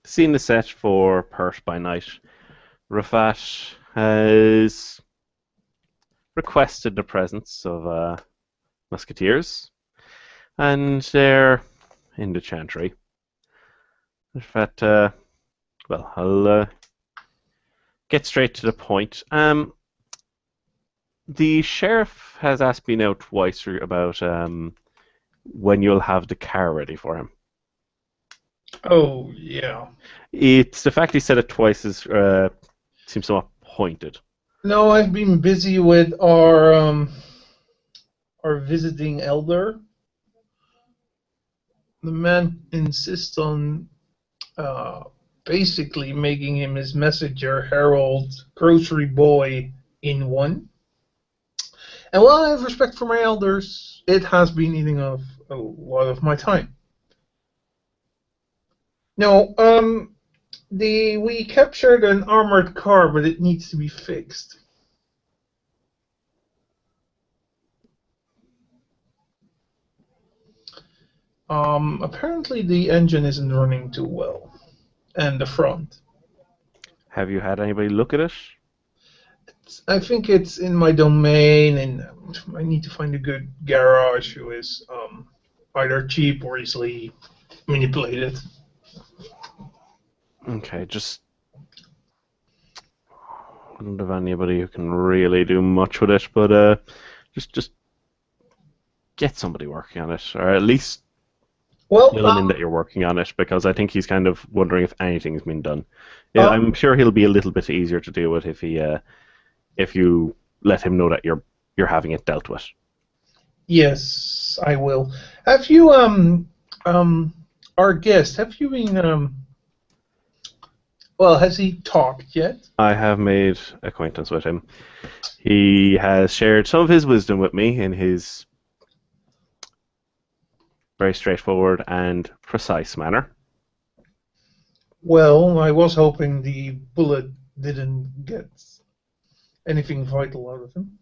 The scene is set for Perth by night. Rafat has requested the presence of musketeers, and they're in the chantry. Rafat, well, I'll get straight to the point. The sheriff has asked me now twice about when you'll have the car ready for him. Oh, yeah. It's the fact he said it twice is seems somewhat pointed. No, I've been busy with our visiting elder. The man insists on uh, basically making him his messenger, herald, grocery boy in one. And while I have respect for my elders, it has been eating up a lot of my time. No, we captured an armored car, but it needs to be fixed. Apparently the engine isn't running too well, and the front. Have you had anybody look at it? I think it's in my domain, and I need to find a good garage who is either cheap or easily manipulated. Okay, just I don't have anybody who can really do much with it, but just get somebody working on it, or at least Well, fill him in that you're working on it, because I think he's kind of wondering if anything's been done. Yeah, uh, I'm sure he'll be a little bit easier to deal with if you let him know that you're having it dealt with. yes, I will. Have you our guest? Have you been Well, has he talked yet? I have made acquaintance with him. He has shared some of his wisdom with me in his very straightforward and precise manner. Well, I was hoping the bullet didn't get anything vital out of him.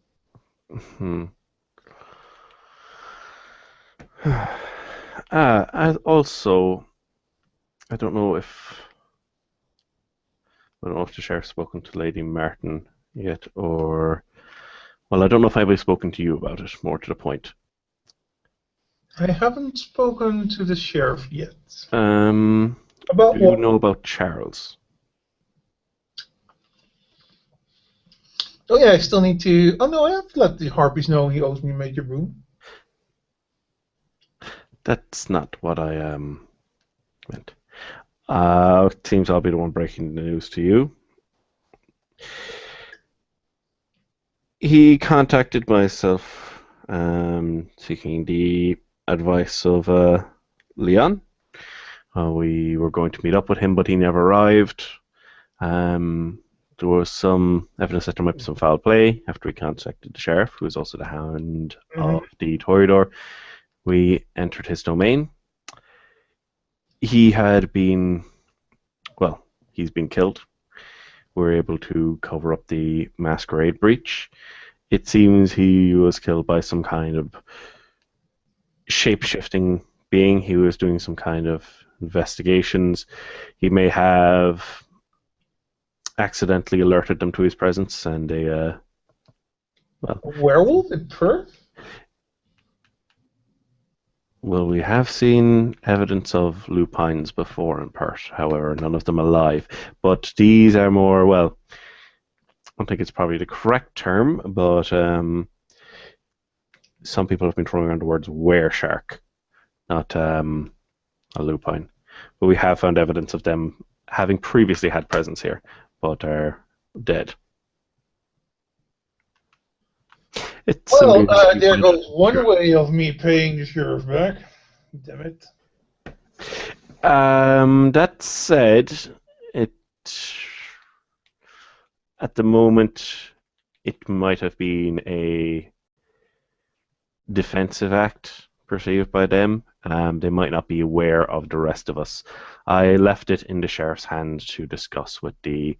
Hmm. And also, I don't know if the sheriff's spoken to Lady Martin yet, or well, I don't know if anybody's spoken to you about it. More to the point. I haven't spoken to the sheriff yet. Um, do About you what? know about Charles? Oh yeah, I still need to. Oh no, I have to let the Harpies know he owes me a major room. That's not what I meant. It seems I'll be the one breaking the news to you. He contacted myself, seeking the advice of Leon. We were going to meet up with him, but he never arrived. There was some evidence that there might be some foul play after we contacted the sheriff, who is also the hound Hmm. of the Toreador. We entered his domain. He had been, well, he's been killed. We were able to cover up the masquerade breach. It seems he was killed by some kind of shape-shifting being. He was doing some kind of investigations. He may have accidentally alerted them to his presence, and they, well, A werewolf in Perth? well, we have seen evidence of lupines before in Perth, however, none of them alive. But these are more, well, I don't think it's probably the correct term, but some people have been throwing around the words were shark, not a lupine. But we have found evidence of them having previously had presence here, but are dead. It's Well, somebody that we there find. goes one way of me paying the sheriff back. Damn it. That said, it at the moment it might have been a defensive act perceived by them. They might not be aware of the rest of us. I left it in the sheriff's hands to discuss with the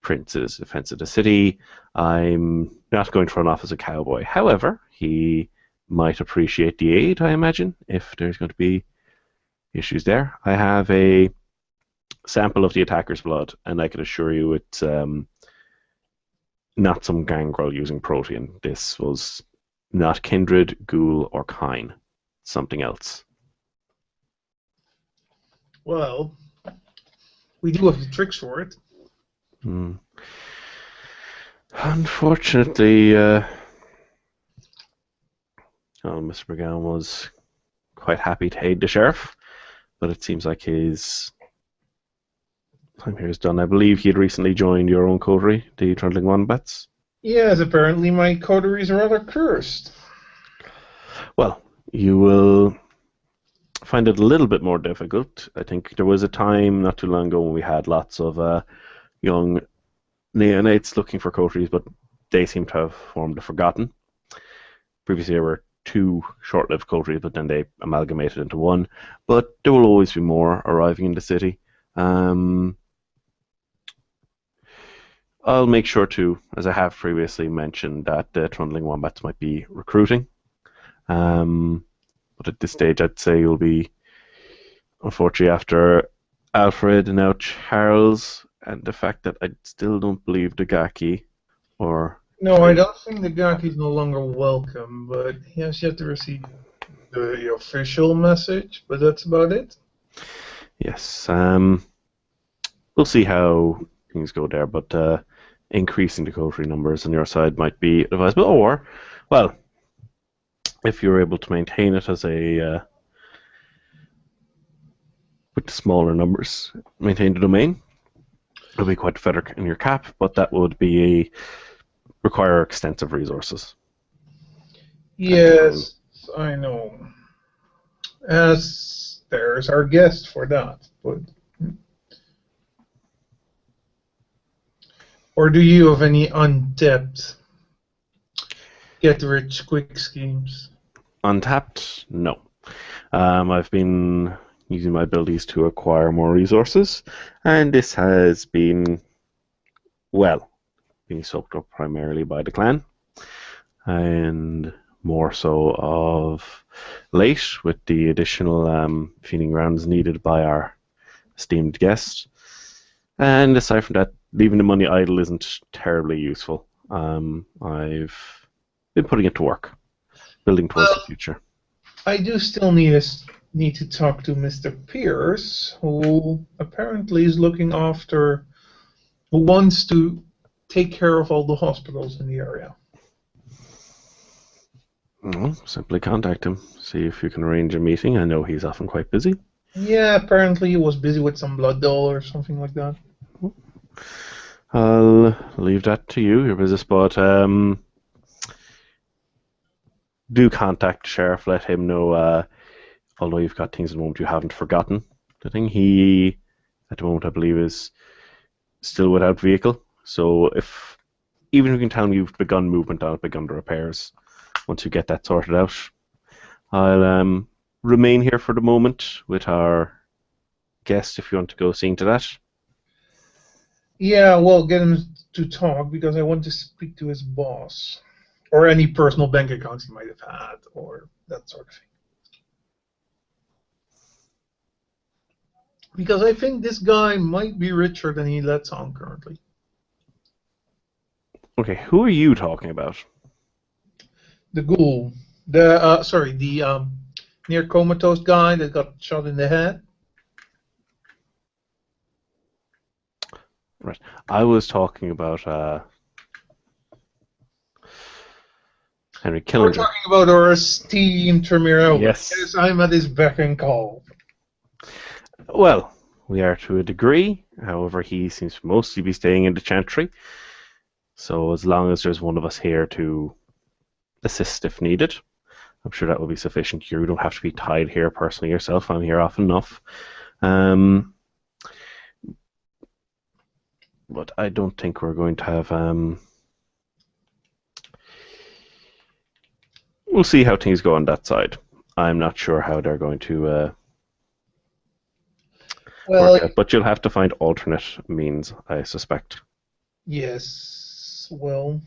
prince's defense of the city. I'm not going to run off as a cowboy. However, he might appreciate the aid, I imagine, if there's going to be issues there. I have a sample of the attacker's blood, and I can assure you it's not some gangrel using protein. This was not kindred, ghoul, or kine. Something else. Well, we do have the tricks for it. Hmm. Unfortunately, Mr. Bregan was quite happy to aid the sheriff, but it seems like his time here is done. I believe he had recently joined your own coterie, the Trundling Wombats. Yes, apparently my coteries are rather cursed. Well, you will find it a little bit more difficult. I think there was a time not too long ago when we had lots of young neonates looking for coteries, but they seem to have formed a forgotten. Previously, there were two short-lived coteries, but then they amalgamated into one. But there will always be more arriving in the city. Um, I'll make sure to, as I have previously mentioned, that the Trundling Wombats might be recruiting. But at this stage, I'd say you'll be, unfortunately, after Alfred and now Charles, and the fact that I still don't believe the Gaki or No, I don't think the Gaki is no longer welcome, but he has yet to receive the official message, but that's about it. yes, we'll see how things go there. But increasing the coterie numbers on your side might be advisable, or well, if you're able to maintain it as a with the smaller numbers, maintain the domain, it'll be quite a feather in your cap, but that would be require extensive resources and time. Yes, I know. As there's our guest for that, but or do you have any untapped get rich quick schemes? Untapped? No. I've been using my abilities to acquire more resources, and this has been, well, being soaked up primarily by the clan, and more so of late with the additional feeding grounds needed by our esteemed guest. And aside from that, leaving the money idle isn't terribly useful. I've been putting it to work, building towards the Well, future. I do still need to talk to Mr. Pierce, who apparently is looking after, who wants to take care of all the hospitals in the area. Well, simply contact him, see if you can arrange a meeting. I know he's often quite busy. Yeah, apparently he was busy with some blood doll or something like that. I'll leave that to you, your business, but do contact the sheriff, let him know, although you've got things at the moment you haven't forgotten. The thing he, at the moment, I believe, is still without vehicle. So if even if you can tell me you've begun movement on it, begun the repairs, once you get that sorted out, I'll remain here for the moment with our guest if you want to go seeing to that. Yeah, well, get him to talk because I want to speak to his boss. Or any personal bank accounts he might have had, or that sort of thing. Because I think this guy might be richer than he lets on currently. Okay, who are you talking about? The ghoul, the near comatose guy that got shot in the head. Right, I was talking about Henry We're Killinger. talking about our esteemed Tremere Elwin. Yes. Yes, I'm at his beck and call. Well, we are to a degree. However, he seems to mostly be staying in the Chantry. So as long as there's one of us here to assist if needed, I'm sure that will be sufficient. You don't have to be tied here personally yourself. I'm here often enough. Um, but I don't think we're going to have. We'll see how things go on that side. I'm not sure how they're going to Well, work out, but you'll have to find alternate means, I suspect. yes. Well,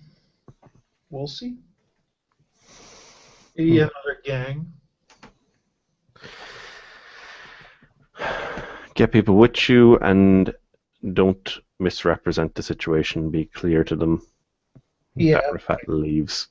we'll see. Hmm. Another gang. Get people with you and don't misrepresent the situation. Be clear to them that Yeah, Rafat leaves.